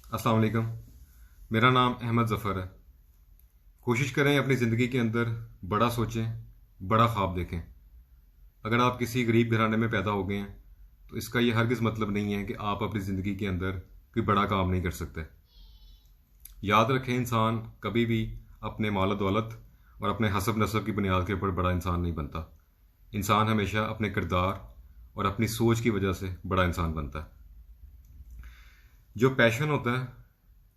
अस्सलाम वालेकुम। मेरा नाम अहमद ज़फ़र है। कोशिश करें अपनी ज़िंदगी के अंदर बड़ा सोचें, बड़ा ख्वाब देखें। अगर आप किसी गरीब घराने में पैदा हो गए हैं तो इसका ये हरगिज़ मतलब नहीं है कि आप अपनी ज़िंदगी के अंदर कोई बड़ा काम नहीं कर सकते। याद रखें, इंसान कभी भी अपने माल और दौलत और अपने हसब नसब की बुनियाद के ऊपर बड़ा इंसान नहीं बनता। इंसान हमेशा अपने किरदार और अपनी सोच की वजह से बड़ा इंसान बनता है। जो पैशन होता है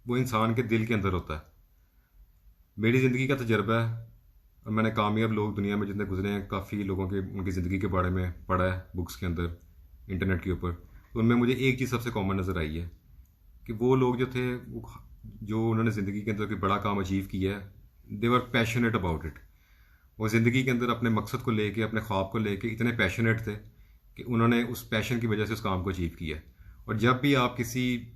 वो इंसान के दिल के अंदर होता है। मेरी ज़िंदगी का तजर्बा है और मैंने कामयाब लोग दुनिया में जितने गुजरे हैं, काफ़ी लोगों के उनकी ज़िंदगी के बारे में पढ़ा है बुक्स के अंदर, इंटरनेट के ऊपर। तो उनमें मुझे एक चीज़ सबसे कॉमन नज़र आई है कि वो लोग जो थे वो जो उन्होंने ज़िंदगी के अंदर कोई बड़ा काम अचीव किया है, दे वर पैशनेट अबाउट इट। वो ज़िंदगी के अंदर अपने मकसद को लेके, अपने ख्वाब को लेके इतने पैशनेट थे कि उन्होंने उस पैशन की वजह से उस काम को अचीव किया। और जब भी आप किसी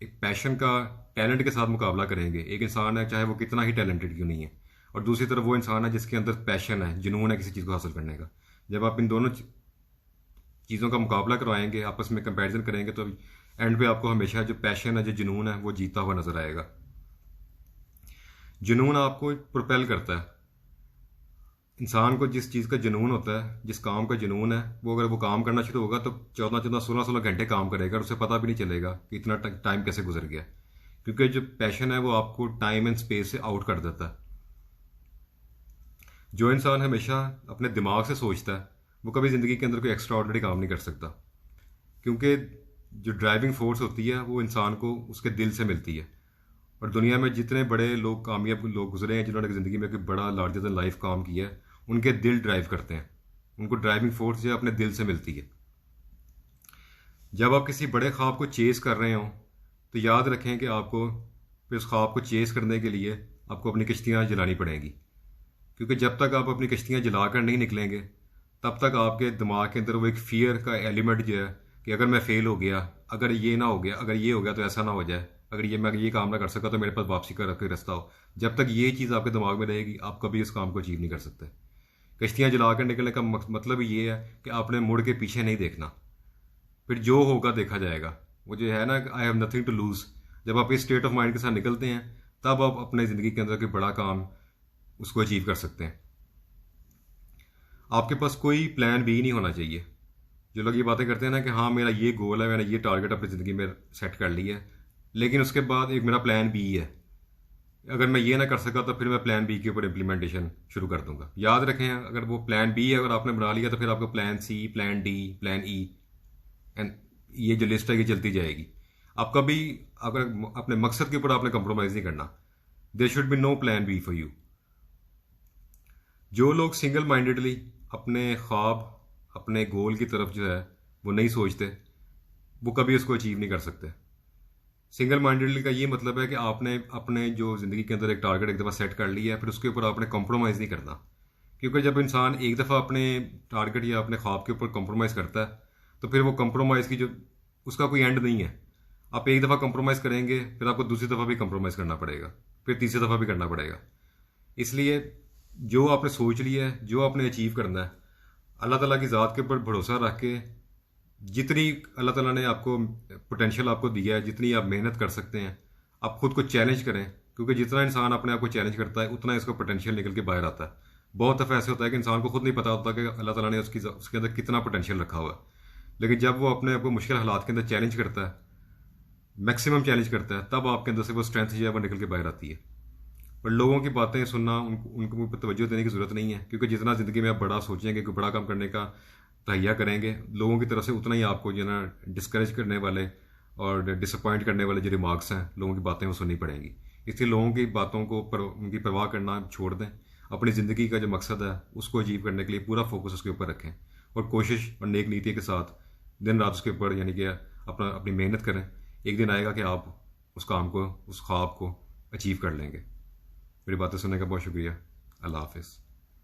एक पैशन का टैलेंट के साथ मुकाबला करेंगे, एक इंसान है चाहे वो कितना ही टैलेंटेड क्यों नहीं है, और दूसरी तरफ वो इंसान है जिसके अंदर पैशन है, जुनून है किसी चीज़ को हासिल करने का। जब आप इन दोनों चीज़ों का मुकाबला करवाएंगे, आपस में कंपैरिजन करेंगे, तो एंड पे आपको हमेशा जो पैशन है, जो जुनून है, वो जीता हुआ नजर आएगा। जुनून आपको प्रोपेल करता है। इंसान को जिस चीज़ का जुनून होता है, जिस काम का जुनून है, वो अगर वो काम करना शुरू होगा तो 14-14, 16-16 घंटे काम करेगा और उसे पता भी नहीं चलेगा कि इतना टाइम कैसे गुजर गया। क्योंकि जो पैशन है वो आपको टाइम एंड स्पेस से आउट कर देता है। जो इंसान हमेशा अपने दिमाग से सोचता है वो कभी ज़िंदगी के अंदर कोई एक्स्ट्रा ऑर्डिनरी काम नहीं कर सकता। क्योंकि जो ड्राइविंग फोर्स होती है वो इंसान को उसके दिल से मिलती है। और दुनिया में जितने बड़े लोग, कामयाब लोग गुजरे हैं, जिन्होंने ज़िंदगी में कोई बड़ा लार्जर देन लाइफ काम किया है, उनके दिल ड्राइव करते हैं। उनको ड्राइविंग फोर्स जो है अपने दिल से मिलती है। जब आप किसी बड़े ख्वाब को चेस कर रहे हो तो याद रखें कि आपको फिर उस ख्वाब को चेस करने के लिए आपको अपनी किश्तियाँ जलानी पड़ेंगी। क्योंकि जब तक आप अपनी किश्तियाँ जलाकर नहीं निकलेंगे तब तक आपके दिमाग के अंदर वो एक फियर का एलिमेंट जो है कि अगर मैं फेल हो गया, अगर ये ना हो गया, अगर ये हो गया तो ऐसा ना हो जाए, अगर मैं ये काम ना कर सका तो मेरे पास वापसी का कोई रास्ता हो। जब तक ये चीज़ आपके दिमाग में रहेगी आप कभी उस काम को अचीव नहीं कर सकते। कश्तियाँ जलाकर निकलने का मतलब ये है कि आपने मुड़ के पीछे नहीं देखना। फिर जो होगा देखा जाएगा। वो जो है ना, I have nothing to lose, जब आप इस स्टेट ऑफ माइंड के साथ निकलते हैं तब आप अपने ज़िंदगी के अंदर कोई बड़ा काम उसको अचीव कर सकते हैं। आपके पास कोई प्लान बी नहीं होना चाहिए। जो लोग ये बातें करते हैं ना कि हाँ मेरा ये गोल है, मैंने ये टारगेट अपनी ज़िंदगी में सेट कर लिया है, लेकिन उसके बाद एक मेरा प्लान बी है, अगर मैं ये ना कर सका तो फिर मैं प्लान बी के ऊपर इम्प्लीमेंटेशन शुरू कर दूंगा। याद रखें, अगर वो प्लान बी है अगर आपने बना लिया तो फिर आपको plan C, plan D, plan E and ये जो लिस्ट है ये चलती जाएगी। आप कभी अगर अपने मकसद के ऊपर आपने कंप्रोमाइज़ नहीं करना। There should be no plan B for you. जो लोग सिंगल माइंडेडली अपने ख्वाब, अपने गोल की तरफ जो है वो नहीं सोचते, वो कभी उसको अचीव नहीं कर सकते। सिंगल माइंडेडली का ये मतलब है कि आपने अपने जो ज़िंदगी के अंदर एक टारगेट एक दफ़ा सेट कर लिया है, फिर उसके ऊपर आपने कॉम्प्रोमाइज़ नहीं करना। क्योंकि जब इंसान एक दफ़ा अपने टारगेट या अपने ख्वाब के ऊपर कॉम्प्रोमाइज़ करता है तो फिर वो कॉम्प्रोमाइज़ की जो उसका कोई एंड नहीं है। आप एक दफ़ा कॉम्प्रोमाइज़ करेंगे, फिर आपको दूसरी दफ़ा भी कॉम्प्रोमाइज़ करना पड़ेगा, फिर तीसरी दफ़ा भी करना पड़ेगा। इसलिए जो आपने सोच लिया है, जो आपने अचीव करना है, अल्लाह ताला की ज़ात के ऊपर भरोसा रख के जितनी अल्लाह ताला ने आपको पोटेंशियल आपको दिया है, जितनी आप मेहनत कर सकते हैं, आप खुद को चैलेंज करें। क्योंकि जितना इंसान अपने आप को चैलेंज करता है उतना इसका पोटेंशियल निकल के बाहर आता है। बहुत दफ़ा ऐसे होता है कि इंसान को खुद नहीं पता होता कि अल्लाह ताला ने उसके अंदर कितना पोटेंशियल रखा हुआ है। लेकिन जब वो अपने आप को मुश्किल हालात के अंदर चैलेंज करता है, मैक्सिमम चैलेंज करता है, तब आपके अंदर से वो स्ट्रेंथ जो है वो निकल के बाहर आती है। पर लोगों की बातें सुनना, उनको ऊपर तवज्जो देने की ज़रूरत नहीं है। क्योंकि जितना ज़िंदगी में आप बड़ा सोचेंगे, कोई बड़ा काम करने का तहैया करेंगे, लोगों की तरफ से उतना ही आपको जो ना डिस्करेज करने वाले और डिसअपॉइंट करने वाले जो रिमार्क्स हैं, लोगों की बातें वो सुननी पड़ेंगी। इसलिए लोगों की बातों को उनकी परवाह करना छोड़ दें। अपनी ज़िंदगी का जो मकसद है उसको अचीव करने के लिए पूरा फोकस उसके ऊपर रखें और कोशिश और नेक नीति के साथ दिन रात उसके ऊपर यानी कि अपनी मेहनत करें। एक दिन आएगा कि आप उस काम को, उस ख्वाब को अचीव कर लेंगे। मेरी बातें सुनने का बहुत शुक्रिया। अल्लाह हाफिज़।